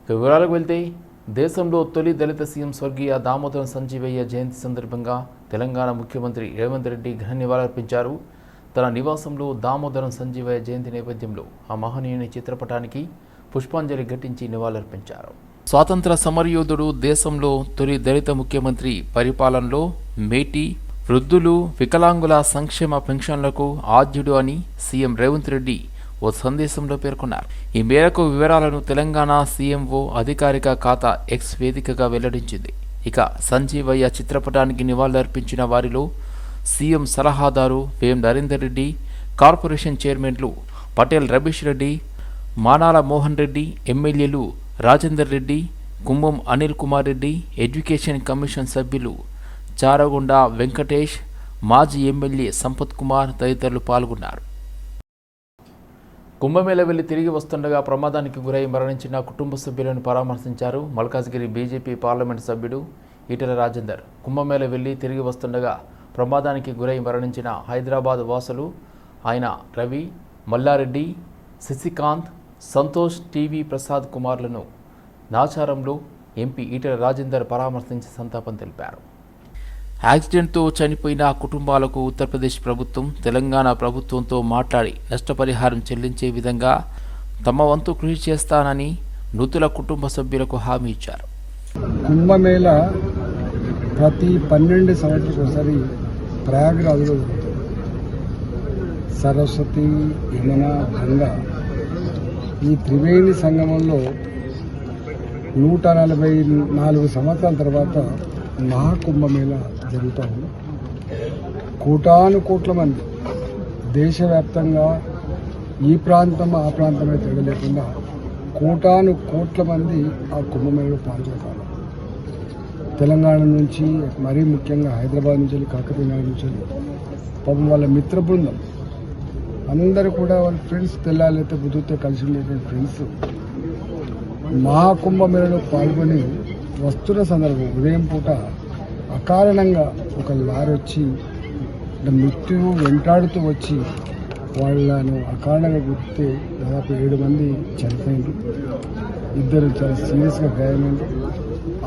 వివరాలకు వెళ్తే దేశంలో తొలి దళిత సీఎం స్వర్గీయ దామోదరం సంజీవయ్య జయంతి సందర్భంగా తెలంగాణ ముఖ్యమంత్రి రేవంత్ రెడ్డి ఘన నివాళులర్పించారు. తన నివాసంలో దామోదరం సంజీవయ్య జయంతి నేపథ్యంలో ఆ మహనీయుని చిత్రపటానికి పుష్పాంజలి ఘటించి నివాళులర్పించారు. స్వాతంత్ర సమరయోధుడు, దేశంలో తొలి దళిత ముఖ్యమంత్రి పరిపాలనలో మేటి, వృద్ధులు, వికలాంగుల సంక్షేమ పెన్షన్లకు ఆద్యుడు అని సీఎం రేవంత్ రెడ్డి ఓ సందేశంలో పేర్కొన్నారు. ఈ మేరకు వివరాలను తెలంగాణ సీఎంఓ అధికారిక ఖాతా ఎక్స్ వేదికగా వెల్లడించింది. ఇక సంజీవయ్య చిత్రపటానికి నివాళులర్పించిన వారిలో సీఎం సలహాదారు వేం నరేందర్ రెడ్డి, కార్పొరేషన్ చైర్మన్లు పటేల్ రమేష్ రెడ్డి, మానాల మోహన్ రెడ్డి, ఎమ్మెల్యేలు రాజేందర్ రెడ్డి, కుంభం అనిల్ కుమార్ రెడ్డి, ఎడ్యుకేషన్ కమిషన్ సభ్యులు చారగొండ వెంకటేష్, మాజీ ఎమ్మెల్యే సంపత్ కుమార్ తదితరులు పాల్గొన్నారు. కుంభమేళ వెళ్లి తిరిగి వస్తుండగా ప్రమాదానికి గురై మరణించిన కుటుంబ సభ్యులను పరామర్శించారు మల్కాజ్గిరి బీజేపీ పార్లమెంటు సభ్యుడు ఈటెల రాజేందర్. కుంభమేళ వెళ్లి తిరిగి వస్తుండగా ప్రమాదానికి గురై మరణించిన హైదరాబాద్ వాసులు ఆయన రవి, మల్లారెడ్డి, శశికాంత్, సంతోష్, టీవీ ప్రసాద్ కుమార్లను నాచారంలో ఎంపీ ఈటెల రాజేందర్ పరామర్శించి సంతాపం తెలిపారు. యాక్సిడెంట్తో చనిపోయిన కుటుంబాలకు ఉత్తరప్రదేశ్ ప్రభుత్వం, తెలంగాణ ప్రభుత్వంతో మాట్లాడి నష్టపరిహారం చెల్లించే విధంగా తమ వంతు కృషి చేస్తానని మృతుల కుటుంబ సభ్యులకు హామీ ఇచ్చారు. కుంభమేళ ప్రతి 12 సంవత్సరాలకు ఒకసారి ప్రయాగరాజ్లో సరస్వతి, యమున, గంగా ఈ త్రివేణి సంగమంలో 144 సంవత్సరాల తర్వాత మహాకుంభమేళ జరుగుతూ ఉంది. కోటానుకోట్ల మంది దేశవ్యాప్తంగా ఈ ప్రాంతం ఆ ప్రాంతమే తిరగలేకుండా కోటానుకోట్ల మంది ఆ కుంభమేళలో పాల్గొంటారు. తెలంగాణ నుంచి, మరీ ముఖ్యంగా హైదరాబాద్ నుంచి, కాకతీయ నగర్ నుంచి పాపం వాళ్ళ మిత్ర బృందం అందరూ కూడా వాళ్ళ ఫ్రెండ్స్, తెల్లాలైతే బుద్ధుతో కలిసి ఉండేటువంటి ఫ్రెండ్స్ మహాకుంభమేళలో పాల్గొని వస్తున్న సందర్భం ఉదయం పూట అకారణంగా ఒక లారీ వచ్చి మృత్యువు వెంటాడుతూ వచ్చి వాళ్ళను అకారణంగా గుర్తితే దాదాపు 7 మంది చనిపోయింది, 2 చాలా సీరియస్గా గాయమైంది.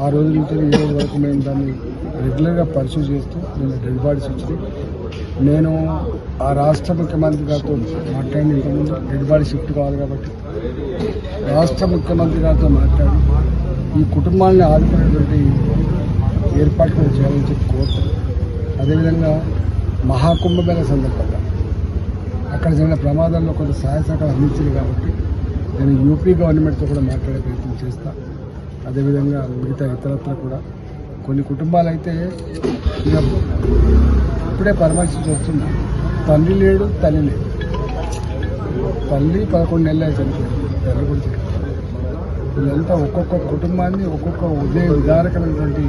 ఆ రోజు నుంచి ఈ రోజు వరకు మేము దాన్ని రెగ్యులర్గా పర్సూ చేస్తూ నేను డెడ్ బాడీస్ వచ్చింది. నేను ఆ రాష్ట్ర ముఖ్యమంత్రి గారితో మాట్లాడిన ఇంతకుముందు డెడ్ బాడీ షిఫ్ట్ కావాలి కాబట్టి రాష్ట్ర ముఖ్యమంత్రి గారితో మాట్లాడి ఈ కుటుంబాలను ఆదుకునేటువంటి ఏర్పాటు కూడా చేయాలని చెప్పి కోరుతాను. అదేవిధంగా మహాకుంభమేళ సందర్భంగా అక్కడ జరిగిన ప్రమాదాల్లో కొంత సహాయ సహకారం అందించింది కాబట్టి నేను యూపీ గవర్నమెంట్తో కూడా మాట్లాడే ప్రయత్నం చేస్తాను. అదేవిధంగా మిగతా ఇతరత్ర కూడా కొన్ని కుటుంబాలు అయితే ఇప్పుడే పరామర్శించి వస్తున్నా, తండ్రి లేడు, తల్లి లేదు. తల్లి 11 నెలలు చనిపోయింది, తల్లి కూడా చనిపోయింది. వీళ్ళంతా ఒక్కొక్క కుటుంబాన్ని ఒక్కొక్క ఉదయ విధారకమైనటువంటి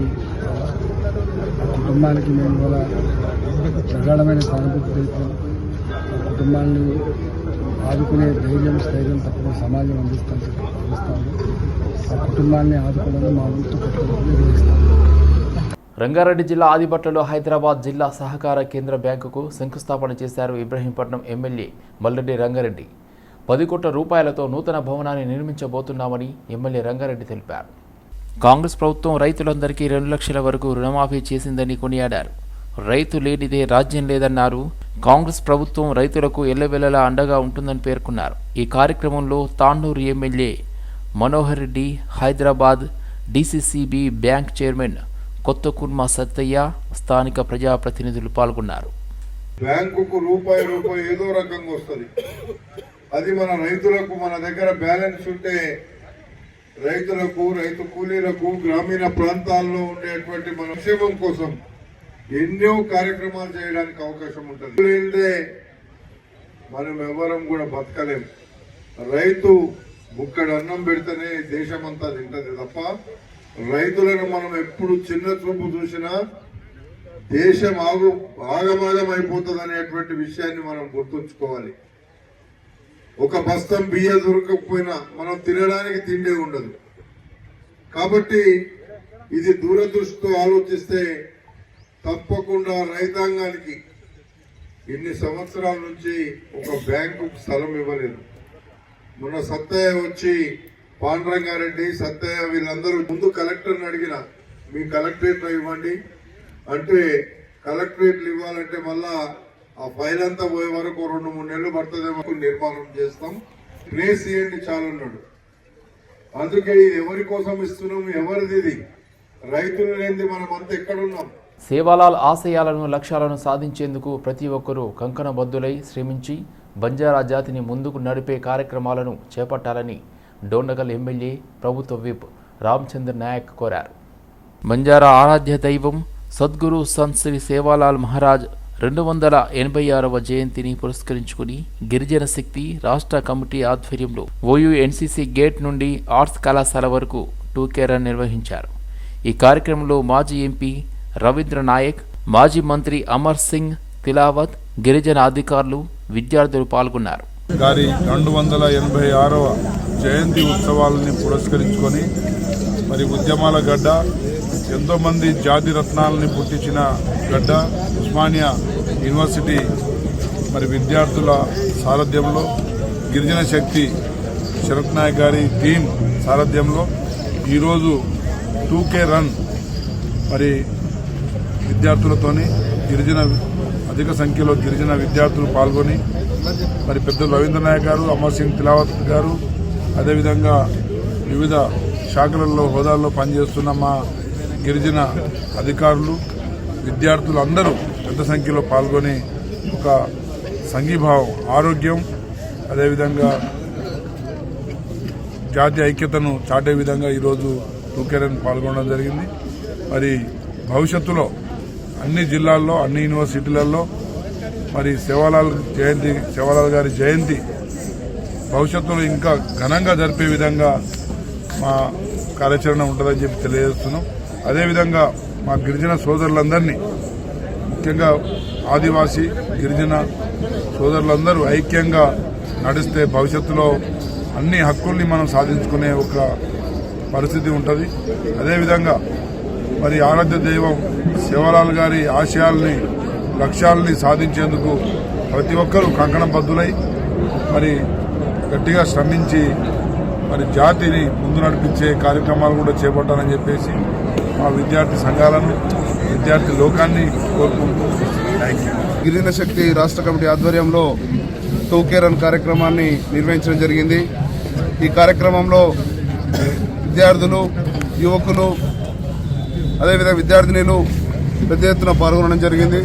కుటుంబానికి మేము కూడా ప్రగాఢమైన సానుభూతి తెలుపుతాం. ఆ కుటుంబాన్ని ఆదుకునే ధైర్యం, స్థైర్యం తప్పకుండా సమాజం అందిస్తామని భావిస్తాము. ఆ కుటుంబాన్ని ఆదుకోవడంలో మా వంతు కట్టుబడి నిర్వహిస్తాము. రంగారెడ్డి జిల్లా ఆదిబట్లలో హైదరాబాద్ జిల్లా సహకార కేంద్ర బ్యాంకుకు శంకుస్థాపన చేశారు ఇబ్రహీంపట్నం ఎమ్మెల్యే మల్లెడ్డి రంగారెడ్డి. 10 కోట్ల రూపాయలతో నూతన భవనాన్ని నిర్మించబోతున్నామని ఎమ్మెల్యే రంగారెడ్డి తెలిపారు. కాంగ్రెస్ ప్రభుత్వం రైతులందరికీ 2 లక్షల వరకు రుణమాఫీ చేసిందని కొనియాడారు. రైతు లేనిదే రాజ్యం లేదన్నారు. కాంగ్రెస్ ప్రభుత్వం రైతులకు ఎల్లవెల్లలా అండగా ఉంటుందని పేర్కొన్నారు. ఈ కార్యక్రమంలో Tandur MLA Manohar Reddy, Hyderabad DCCB bank chairman కొత్త కుర్మ సత్తయ్య, స్థానిక ప్రజాప్రతినిధులు పాల్గొన్నారు. బ్యాంకుకు రూపాయి ఏదో రకంగా వస్తుంది. అది మన రైతులకు, మన దగ్గర బ్యాలెన్స్ ఉంటే రైతులకు, రైతు కూలీలకు, గ్రామీణ ప్రాంతాల్లో ఉండేటువంటి మన క్షేమం కోసం ఎన్నో కార్యక్రమాలు చేయడానికి అవకాశం ఉంటుంది. లేదే మనం ఎవరం కూడా బతకలేం. రైతు బుక్కడు అన్నం పెడితేనే దేశమంతా తింటది తప్ప రైతులను మనం ఎప్పుడు చిన్న చూపు చూసినా దేశం ఆగమాగం అయిపోతుంది అనేటువంటి విషయాన్ని మనం గుర్తుంచుకోవాలి. ఒక బస్తం బియ్యం దొరకకపోయినా మనం తినడానికి తిండే ఉండదు. కాబట్టి ఇది దూరదృష్టితో ఆలోచిస్తే తప్పకుండా రైతాంగానికి ఇన్ని సంవత్సరాల నుంచి ఒక బ్యాంకు స్థలం ఇవ్వలేదు. మొన్న సత్తయ్య వచ్చి పాండురంగారెడ్డి, సత్తయ్య వీళ్ళందరూ ముందు కలెక్టర్ని అడిగిన మీ కలెక్టరేట్లో ఇవ్వండి అంటే, కలెక్టరేట్లు ఇవ్వాలంటే మళ్ళా ఆ ఫైల్ అంతా పోయే వరకు 2-3 నెలలు పడుతుందేమో, నిర్మాణం చేస్తాం, ప్లేస్ ఇవ్వండి చాలన్నాడు. అందుకే ఎవరి కోసం ఇస్తున్నాం, ఎవరిది ఇది? రైతులు లేనిది మనం అంతా ఎక్కడున్నాం? సేవాలాల్ ఆశయాలను లక్ష్యాలను సాధించేందుకు ప్రతి ఒక్కరూ కంకణబద్దులై శ్రమించి బంజారా జాతిని ముందుకు నడిపే కార్యక్రమాలను చేపట్టాలని డోండగల్ ఎమ్మెల్యే ప్రభుత్వ విప్ రామచంద్ర నాయక్ కోరారు. బంజారా ఆరాధ్య దైవం సద్గురు సంత్ శ్రీ సేవాలాల్ మహారాజ్ 286వ జయంతిని పురస్కరించుకుని గిరిజన శక్తి రాష్ట్ర కమిటీ ఆధ్వర్యంలో ఓయూఎన్సీసీ గేట్ నుండి ఆర్ట్స్ కళాశాల వరకు 2K రన్ నిర్వహించారు. ఈ కార్యక్రమంలో మాజీ ఎంపీ రవీంద్ర నాయక్, మాజీ మంత్రి అమర్ సింగ్ తిలావత్, గిరిజన అధికారులు, విద్యార్థులు పాల్గొన్నారు. గారి 286వ జయంతి ఉత్సవాలని పురస్కరించుకొని మరి ఉద్యమాల గడ్డ, ఎంతోమంది జాతి రత్నాలని పుట్టించిన గడ్డ ఉస్మానియా యూనివర్సిటీ మరి విద్యార్థుల సారథ్యంలో, గిరిజన శక్తి శరత్ నాయక్ గారి టీం సారథ్యంలో ఈరోజు 2K రన్ మరి విద్యార్థులతోని అధిక సంఖ్యలో గిరిజన విద్యార్థులు పాల్గొని మరి పెద్దలు రవీంద్ర నాయక్ గారు, అమర్ సింగ్ తిలావత్ గారు, అదేవిధంగా వివిధ శాఖలలో హోదాల్లో పనిచేస్తున్న మా గిరిజన అధికారులు, విద్యార్థులు అందరూ పెద్ద సంఖ్యలో పాల్గొని ఒక సంఘీభావం, ఆరోగ్యం, అదేవిధంగా జాతీయ ఐక్యతను చాటే విధంగా ఈరోజు 2K రన్ పాల్గొనడం జరిగింది. మరి భవిష్యత్తులో అన్ని జిల్లాల్లో, అన్ని యూనివర్సిటీలలో మరి సేవాలాల్ గారి జయంతి భవిష్యత్తులో ఇంకా ఘనంగా జరిపే విధంగా మా కార్యాచరణ ఉంటుందని చెప్పి తెలియజేస్తున్నాం. అదేవిధంగా మా గిరిజన సోదరులందరినీ, ముఖ్యంగా ఆదివాసీ గిరిజన సోదరులందరూ ఐక్యంగా నడిస్తే భవిష్యత్తులో అన్ని హక్కుల్ని మనం సాధించుకునే ఒక పరిస్థితి ఉంటుంది. అదేవిధంగా మరి ఆరాధ్య దైవం సేవాలాల్ గారి ఆశయాల్ని, లక్ష్యాలని సాధించేందుకు ప్రతి ఒక్కరూ కంకణబద్దులై మరి గట్టిగా శ్రమించి మరి జాతిని ముందు నడిపించే కార్యక్రమాలు కూడా చేపట్టాలని చెప్పేసి మా విద్యార్థి సంఘాలను, విద్యార్థి లోకాన్ని కోరుకుంటూ థ్యాంక్ యూ. గిరిజన శక్తి రాష్ట్ర కమిటీ ఆధ్వర్యంలో 2K రన్ కార్యక్రమాన్ని నిర్వహించడం జరిగింది. ఈ కార్యక్రమంలో విద్యార్థులు, యువకులు, అదేవిధంగా విద్యార్థినులు పెద్ద ఎత్తున పాల్గొనడం జరిగింది.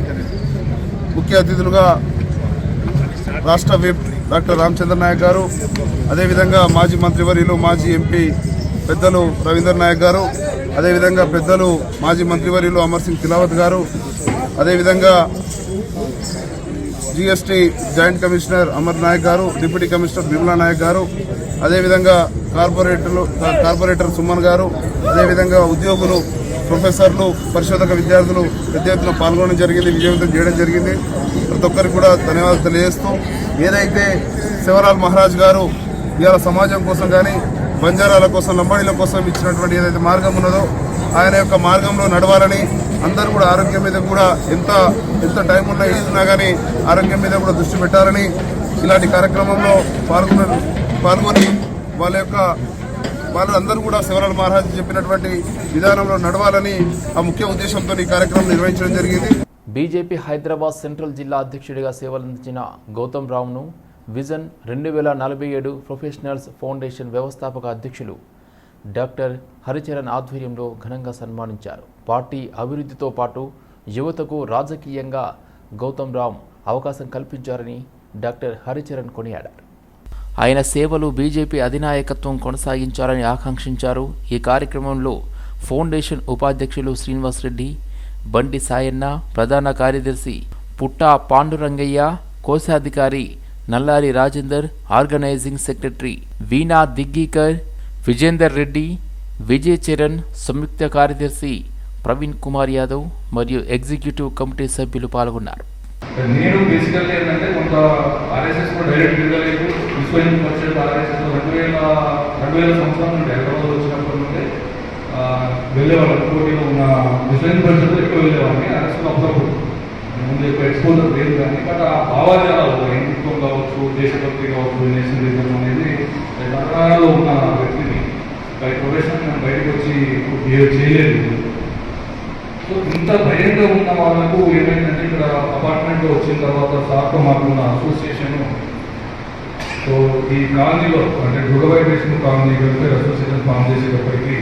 ముఖ్య అతిథులుగా రాష్ట్ర విప్ డాక్టర్ రామచంద్ర నాయక్ గారు, అదేవిధంగా మాజీ మంత్రివర్యులు, మాజీ ఎంపీ పెద్దలు రవీంద్ర నాయక్ గారు, అదేవిధంగా పెద్దలు మాజీ మంత్రివర్యులు అమర్ సింగ్ తిలావత్ గారు, అదేవిధంగా GST joint commissioner Amar Naik గారు, డిప్యూటీ కమిషనర్ బిమలా నాయక్ గారు, అదేవిధంగా కార్పొరేటర్ సుమన్ గారు, అదేవిధంగా ఉద్యోగులు, ప్రొఫెసర్లు, పరిశోధక విద్యార్థులు పెద్ద ఎత్తున పాల్గొనడం జరిగింది, విజయవంతం చేయడం జరిగింది. ప్రతి ఒక్కరికి కూడా ధన్యవాదాలు తెలియజేస్తూ, ఏదైతే సేవాలాల్ మహారాజ్ గారు ఇవాళ సమాజం కోసం కానీ బంజారాల కోసం, లంబాడీల కోసం ఇచ్చినటువంటి ఏదైతే మార్గం ఉన్నదో ఆయన యొక్క మార్గంలో నడవాలని, అందరూ కూడా ఆరోగ్యం మీద కూడా ఎంత టైం ఉన్నా ఏదున్నా కానీ ఆరోగ్యం మీద కూడా దృష్టి పెట్టాలని, ఇలాంటి కార్యక్రమంలో పాల్గొని వాళ్ళందరూ కూడా సేవాలాల్ మహారాజ్ చెప్పినటువంటి విధానంలో నడవాలని ఆ ముఖ్య ఉద్దేశంతో ఈ కార్యక్రమం నిర్వహించడం జరిగింది. బీజేపీ హైదరాబాద్ సెంట్రల్ జిల్లా అధ్యక్షుడిగా సేవలందించిన గౌతమ్ రావును విజన్ 2047 ప్రొఫెషనల్స్ ఫౌండేషన్ వ్యవస్థాపక అధ్యక్షులు డాక్టర్ హరిచరణ్ ఆధ్వర్యంలో ఘనంగా సన్మానించారు. పార్టీ అభివృద్ధితో పాటు యువతకు రాజకీయంగా గౌతమ్ రామ్ అవకాశం కల్పించారని డాక్టర్ హరిచరణ్ కొనియాడారు. ఆయన సేవలు బీజేపీ అధినాయకత్వం కొనసాగించాలని ఆకాంక్షించారు. ఈ కార్యక్రమంలో ఫౌండేషన్ ఉపాధ్యక్షులు శ్రీనివాస్ రెడ్డి, బండి సాయన్న, ప్రధాన కార్యదర్శి పుట్టా పాండురంగయ్య, కోశాధికారి నల్లారి రాజేందర్, ఆర్గనైజింగ్ సెక్రటరీ వీణా దిగ్గీకర్, విజేందర్ రెడ్డి, విజయ్ చరణ్, సంయుక్త కార్యదర్శి ప్రవీణ్ కుమార్ యాదవ్ మరియు ఎగ్జిక్యూటివ్ కమిటీ సభ్యులు పాల్గొన్నారు. నేను బేసికల్లీ ఏంటంటే కొంత ఆర్ఎస్ఎస్ కూడా డైరెక్ట్ తిరగలేదు. విశ్వ హిందూ పరిషత్ ఆర్ఎస్ఎస్ 2000 సంవత్సరం నుండి హైదరాబాద్ వచ్చినప్పటి నుండి వెళ్ళేవాళ్ళం. పోటీలో ఉన్న విశ్వ హిందూ పరిషత్ ఎక్కువ వెళ్ళేవాడిని. ఆర్ఎస్ఎస్ అప్పుడప్పుడు ముందు ఎక్కువ ఎక్స్పోజర్ లేదు కానీ, బట్ ఆ భావాజాలు హిందుత్వం కావచ్చు, దేశభక్తి కావచ్చు, నేషనలిజం అనేది తెలంగాణలో ఉన్న వ్యక్తిని బై ప్రొఫెషన్ నేను బయటకు వచ్చి బిహేవ్ చేయలేదు. సో ఇంత భయంగా ఉన్న వాళ్ళకు ఏమైందంటే ఇక్కడ అపార్ట్మెంట్లో వచ్చిన తర్వాత సార్తో మాకున్న అసోసియేషన్, సో ఈ కాలనీలో అంటే దుర్గవైదేశ్వర కాలనీ వెల్ఫేర్ అసోసియేషన్ ఫామ్ చేసేటప్పటికి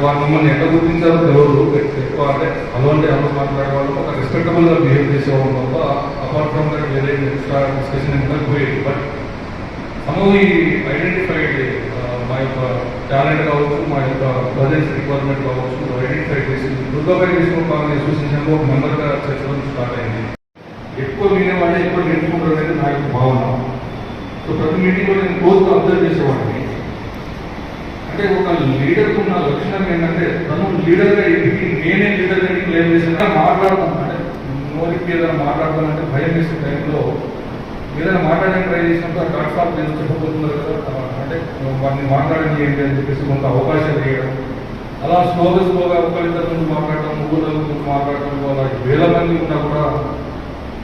వాళ్ళు మమ్మల్ని ఎట్లా గుర్తించారో ఎవరు ఎక్కువ అంటే అలాంటి ఎవరు మాట్లాడే వాళ్ళు ఒక రెస్పెక్టబుల్గా బిహేవ్ చేసేవాళ్ళు తప్ప అపార్ట్ ఫ్రమ్ దట్ వేరే ఎక్స్ట్రా డిస్కషన్ ఎంత పోయేది. బట్ సమ్ ఈ ఐడెంటిఫైడ్ మా యొక్క టాలెంట్ కావచ్చు, మా యొక్క ప్రజెన్స్ రిక్వైర్మెంట్ కావచ్చు ఐడెంటిఫై చేసి దుర్గవైదేశ్వర కాలనీ అసోసియేషన్లో ఒక మెంబర్గా చేర్చడం స్టార్ట్ అయింది. ఎక్కువ వినేవాళ్ళే ఎక్కువ నేర్చుకుంటారు అనేది నా యొక్క భావన. సో ప్రతి మీటింగ్లో నేను క్లోజ్గా అబ్జర్వ్ చేసేవాడిని. అంటే ఒక లీడర్కు ఉన్న లక్షణం ఏంటంటే తను లీడర్గా ఎదిగి నేనే లీడర్గా క్లెయిమ్ చేసిన మాట్లాడతాను. అంటే నోరికి ఏదైనా మాట్లాడతానంటే భయం వేసే టైంలో ఏదైనా మాట్లాడడానికి ట్రై చేసినప్పుడు ఆ టాక్ స్టాప్ ఏదో చెప్పబోతున్నారు కదా, అంటే వాటిని మాట్లాడండి ఏంటి అని చెప్పేసి కొంత అవకాశం చేయడం, అలా స్లోగా ఒకరిద్దరి ముందు మాట్లాడటం, ముగ్గురు ముందు మాట్లాడటం, అలా వేల మంది ఉన్నా కూడా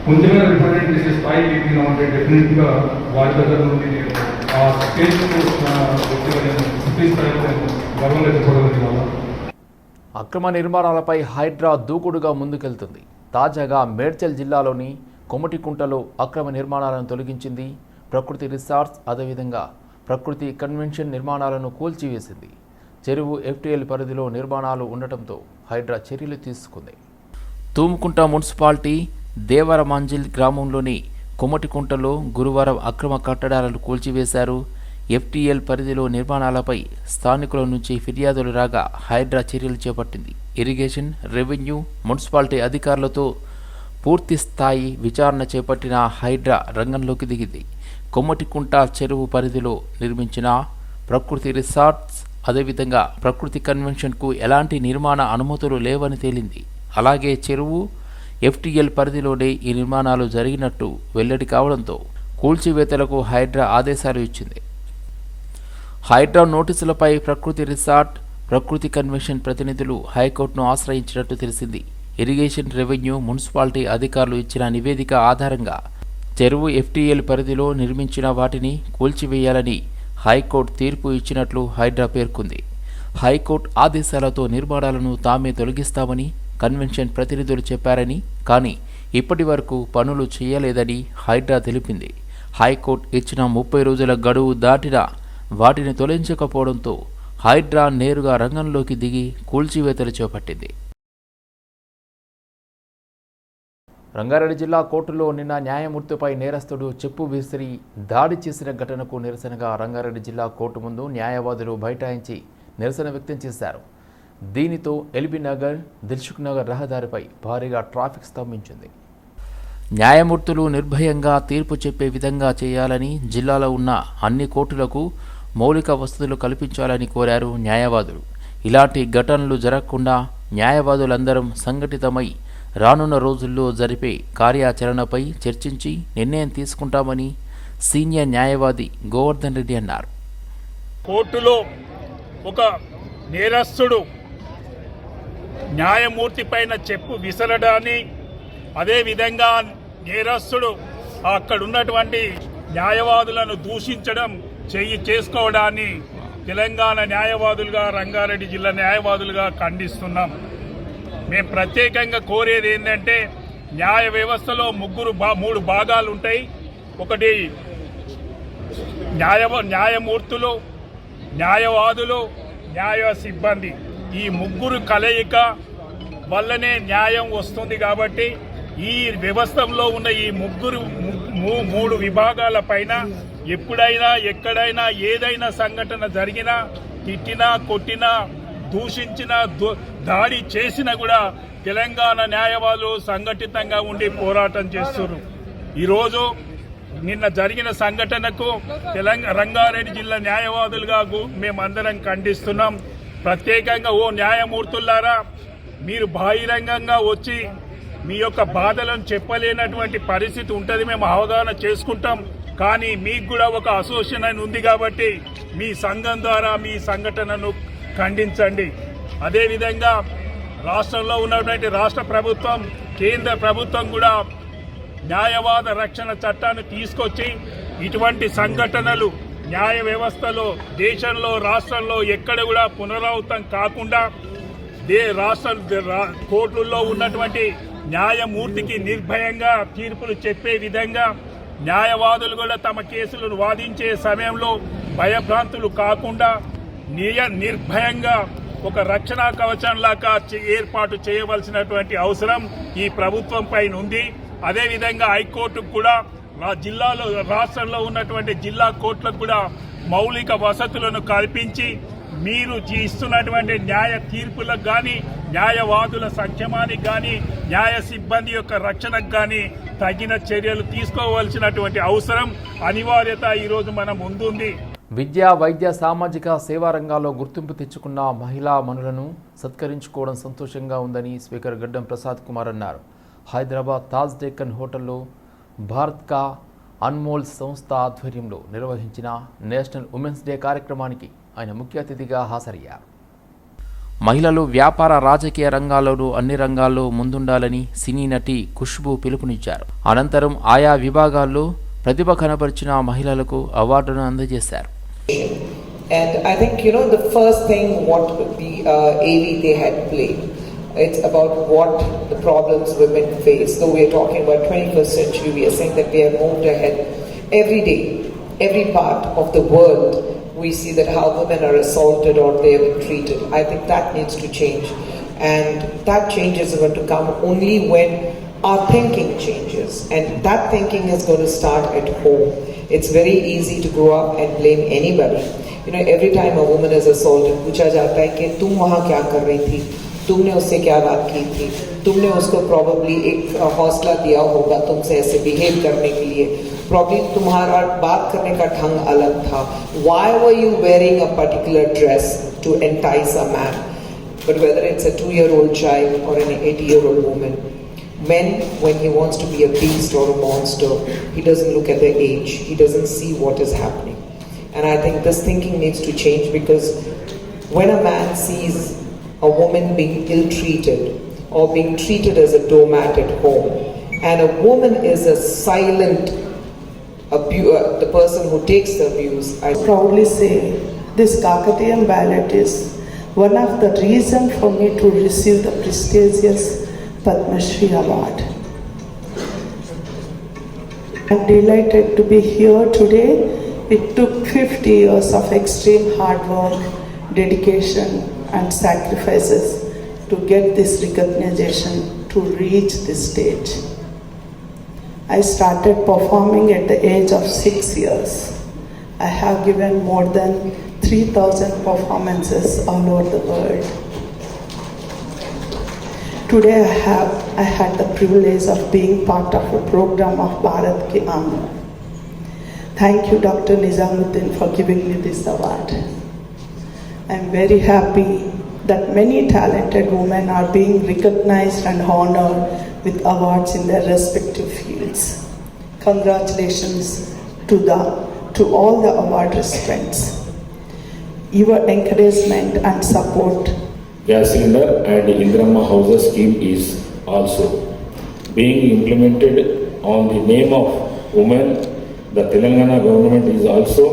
కొంచెమే రిప్రజెంట్ చేసే స్థాయికి ఎక్కినామంటే డెఫినెట్గా వారి దగ్గర నుండి నేను ఆ స్టేజ్కు వ్యక్తిగా నేను సిటీ స్థాయిలో నేను గర్వంగా చెప్పగలిగిన వల్ల. అక్రమ నిర్మాణాలపై హైడ్రా దూకుడుగా ముందుకెళ్తుంది. తాజాగా మేడ్చల్ జిల్లాలోని కొమటికుంటలో అక్రమ నిర్మాణాలను తొలగించింది. ప్రకృతి రిసార్ట్స్, అదేవిధంగా ప్రకృతి కన్వెన్షన్ నిర్మాణాలను కూల్చివేసింది. చెరువు FTL పరిధిలో నిర్మాణాలు ఉండటంతో హైడ్రా చర్యలు తీసుకుంది. తూముకుంట మున్సిపాలిటీ దేవరమాంజిల్ గ్రామంలోని కొమటికుంటలో గురువారం అక్రమ కట్టడాలను కూల్చివేశారు. FTL పరిధిలో నిర్మాణాలపై స్థానికుల నుంచి ఫిర్యాదులు రాగా హైడ్రా చర్యలు చేపట్టింది. ఇరిగేషన్, రెవెన్యూ, మున్సిపాలిటీ అధికారులతో పూర్తి స్థాయి విచారణ చేపట్టిన హైడ్రా రంగంలోకి దిగింది. కొమ్మటికుంట చెరువు పరిధిలో నిర్మించిన ప్రకృతి రిసార్ట్స్, అదేవిధంగా ప్రకృతి కన్వెన్షన్కు ఎలాంటి నిర్మాణ అనుమతులు లేవని తేలింది. అలాగే చెరువు FTL పరిధిలోనే ఈ నిర్మాణాలు జరిగినట్టు వెల్లడి కావడంతో కూల్చివేతలకు హైడ్రా ఆదేశాలు ఇచ్చింది. హైడ్రా నోటీసులపై ప్రకృతి రిసార్ట్, ప్రకృతి కన్వెన్షన్ ప్రతినిధులు హైకోర్టును ఆశ్రయించినట్టు తెలిసింది. ఇరిగేషన్, రెవెన్యూ, మున్సిపాలిటీ అధికారులు ఇచ్చిన నివేదిక ఆధారంగా చెరువు FTL పరిధిలో నిర్మించిన వాటిని కూల్చివేయాలని హైకోర్టు తీర్పు ఇచ్చినట్లు హైడ్రా పేర్కొంది. హైకోర్టు ఆదేశాలతో నిర్మాణాలను తామే తొలగిస్తామని కన్వెన్షన్ ప్రతినిధులు చెప్పారని, కానీ ఇప్పటి వరకు పనులు చేయలేదని హైడ్రా తెలిపింది. హైకోర్టు ఇచ్చిన 30 రోజుల గడువు దాటినా వాటిని తొలగించకపోవడంతో హైడ్రా నేరుగా రంగంలోకి దిగి కూల్చివేతలు చేపట్టింది. రంగారెడ్డి జిల్లా కోర్టులో నిన్న న్యాయమూర్తిపై నేరస్తుడు చెప్పు విసిరి దాడి చేసిన ఘటనకు నిరసనగా రంగారెడ్డి జిల్లా కోర్టు ముందు న్యాయవాదులు బైఠాయించి నిరసన వ్యక్తం చేశారు. దీనితో ఎల్బీ నగర్, దిల్సుఖ్ నగర్ రహదారిపై భారీగా ట్రాఫిక్ స్తంభించింది. న్యాయమూర్తులు నిర్భయంగా తీర్పు చెప్పే విధంగా చేయాలని, జిల్లాలో ఉన్న అన్ని కోర్టులకు మౌలిక వసతులు కల్పించాలని కోరారు న్యాయవాదులు. ఇలాంటి ఘటనలు జరగకుండా న్యాయవాదులందరం సంఘటితమై రానున్న రోజుల్లో జరిపే కార్యాచరణపై చర్చించి నిర్ణయం తీసుకుంటామని సీనియర్ న్యాయవాది గోవర్ధన్ రెడ్డి అన్నారు. కోర్టులో ఒక నేరస్తుడు న్యాయమూర్తి పైన చెప్పు విసరడాన్ని, అదేవిధంగా నేరస్తుడు అక్కడ ఉన్నటువంటి న్యాయవాదులను దూషించడం చేసుకోవడాన్ని తెలంగాణ న్యాయవాదులుగా, రంగారెడ్డి జిల్లా న్యాయవాదులుగా ఖండిస్తున్నాం. మేము ప్రత్యేకంగా కోరేది ఏంటంటే, న్యాయ వ్యవస్థలో 3 భాగాలు ఉంటాయి. ఒకటి న్యాయమూర్తులు, న్యాయవాదులు, న్యాయ సిబ్బంది. ఈ 3 కలయిక వల్లనే న్యాయం వస్తుంది. కాబట్టి ఈ వ్యవస్థలో ఉన్న ఈ 3 విభాగాల పైన ఎప్పుడైనా, ఎక్కడైనా, ఏదైనా సంఘటన జరిగినా, తిట్టినా, కొట్టినా, దూషించిన, దాడి చేసినా కూడా తెలంగాణ న్యాయవాదులు సంఘటితంగా ఉండి పోరాటం చేస్తున్నారు. ఈరోజు నిన్న జరిగిన సంఘటనకు రంగారెడ్డి జిల్లా న్యాయవాదులుగా మేమందరం ఖండిస్తున్నాం. ప్రత్యేకంగా ఓ న్యాయమూర్తులారా, మీరు బహిరంగంగా వచ్చి మీ యొక్క బాధలను చెప్పలేనటువంటి పరిస్థితి ఉంటుంది, మేము అవగాహన చేసుకుంటాం. కానీ మీకు కూడా ఒక అసోసియేషన్ అని ఉంది కాబట్టి మీ సంఘం ద్వారా మీ సంఘటనను ఖండించండి. అదేవిధంగా రాష్ట్రంలో ఉన్నటువంటి రాష్ట్ర ప్రభుత్వం, కేంద్ర ప్రభుత్వం కూడా న్యాయవాద రక్షణ చట్టాన్ని తీసుకొచ్చి ఇటువంటి సంఘటనలు న్యాయ వ్యవస్థలో దేశంలో రాష్ట్రంలో ఎక్కడ కూడా పునరావృతం కాకుండా కోర్టుల్లో ఉన్నటువంటి న్యాయమూర్తికి నిర్భయంగా తీర్పులు చెప్పే విధంగా న్యాయవాదులు కూడా తమ కేసులను వాదించే సమయంలో భయభ్రాంతులు కాకుండా నిర్భయంగా ఒక రక్షణ కవచంలాగా ఏర్పాటు చేయవలసినటువంటి అవసరం ఈ ప్రభుత్వం పైన ఉంది. అదేవిధంగా హైకోర్టుకు కూడా జిల్లాలో రాష్ట్రంలో ఉన్నటువంటి జిల్లా కోర్టులకు కూడా మౌలిక వసతులను కల్పించి మీరు ఇస్తున్నటువంటి న్యాయ తీర్పులకు కానీ న్యాయవాదుల సంక్షేమానికి కానీ న్యాయ సిబ్బంది యొక్క రక్షణకు కానీ తగిన చర్యలు తీసుకోవాల్సినటువంటి అవసరం అనివార్యత ఈరోజు మన ముందుంది. విద్య, వైద్య, సామాజిక సేవా రంగాల్లో గుర్తింపు తెచ్చుకున్న మహిళా మనులను సత్కరించుకోవడం సంతోషంగా ఉందని స్పీకర్ గడ్డం ప్రసాద్ కుమార్ అన్నారు. హైదరాబాద్ తాజ్ డెక్కన్ హోటల్లో భారత్ కా అన్మోల్ సంస్థ ఆధ్వర్యంలో నిర్వహించిన నేషనల్ ఉమెన్స్ డే కార్యక్రమానికి ఆయన ముఖ్య అతిథిగా హాజరయ్యారు. మహిళలు వ్యాపార, రాజకీయ రంగాల్లోనూ అన్ని రంగాల్లో ముందుండాలని సినీ నటి ఖుష్బూ పిలుపునిచ్చారు. అనంతరం ఆయా విభాగాల్లో ప్రతిభ కనబరిచిన మహిళలకు అవార్డును అందజేశారు. And I think, the first thing what the AV they had played, it's about what the problems women face. So we are talking about 21st century, we are saying that we have moved ahead every day, every part of the world. We see that how women are assaulted or they are treated. I think that needs to change. And that change is going to come only when our thinking changes. And that thinking is going to start at home. It's very easy to grow up and blame anybody. Every time a woman is assaulted, पूछा जाता है कि तुम वहाँ क्या कर रही थी, तुमने उससे क्या बात की थी, तुमने उसको probably एक हौसला दिया होगा तुमसे ऐसे behave करने के लिए, probably तुम्हारा बात करने का ढंग अलग था, why were you wearing a particular dress to entice a man? But whether it's a 2-year-old child or an 80-year-old woman, when he wants to be a beast or a monster, he doesn't look at their age, he doesn't see what is happening. And I think this thinking needs to change, because when a man sees a woman being ill-treated or being treated as a doormat at home, and a woman is a silent the person who takes the abuse, I proudly say this Kakatiyam ballot is one of the reasons for me to receive the prestigious Padma Shri Award. I'm delighted to be here today. It took 50 years of extreme hard work, dedication and sacrifices to get this recognition to reach this stage. I started performing at the age of 6 years. I have given more than 3,000 performances all over the world. Today I had the privilege of being part of a program of Bharat Ki Anmol. Thank you, Dr. Nizamuddin, for giving me this award. I am very happy that many talented women are being recognized and honored with awards in their respective fields. Congratulations to all the award recipients. Your encouragement and support. Gas cylinder and Indramma houses scheme is also being implemented on the name of women. The Telangana government is also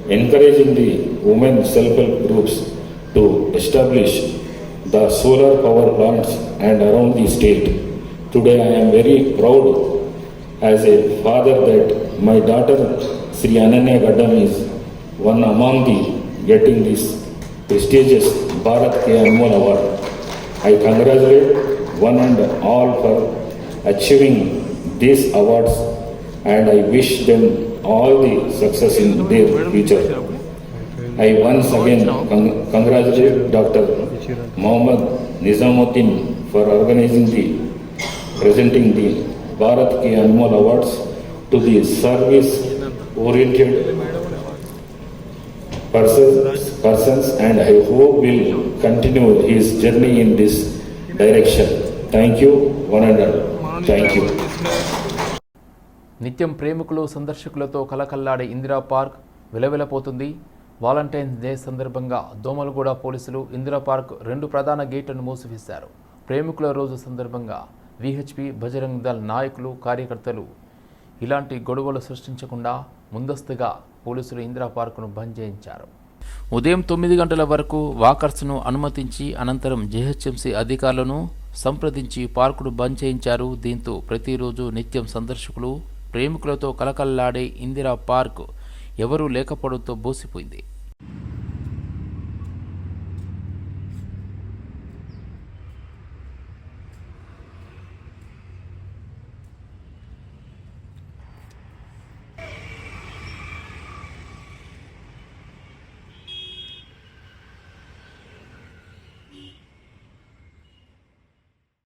encouraging the women self-help groups to establish the solar power plants and around the state. Today I am very proud as a father that my daughter Sri Ananya Gaddam is one among the getting this prestigious Bharat Ki Anmol Award. I congratulate one and all for achieving these awards, and I wish them all the success in their future. I once again congratulate Dr. Mohammad Nizamuddin for organizing presenting the Bharat Ki Anmol Awards to the service-oriented persons, and I hope will continue his journey in this direction. Thank you, one and all. Thank you. నిత్యం ప్రేమికులు, సందర్శకులతో కలకల్లాడే Indira park విలవిలపోతుంది. Valentine's day సందర్భంగా దోమలగూడ పోలీసులు Indira park 2 ప్రధాన గేట్లను మూసివేశారు. ప్రేమికుల రోజు సందర్భంగా విహెచ్పి, బజరంగ్ దళ్ నాయకులు, కార్యకర్తలు ఇలాంటి గొడవలు సృష్టించకుండా ముందస్తుగా పోలీసులు ఇందిరా పార్కును బంద్ చేయించారు. ఉదయం 9 గంటల వరకు వాకర్స్ను అనుమతించి అనంతరం జీహెచ్ఎంసీ అధికారులను సంప్రదించి పార్కును బంద్ చేయించారు. దీంతో ప్రతిరోజు నిత్యం సందర్శకులు, ప్రేమికులతో కలకల్లాడే ఇందిరా పార్క్ ఎవరూ లేకపోవడంతో బోసిపోయింది.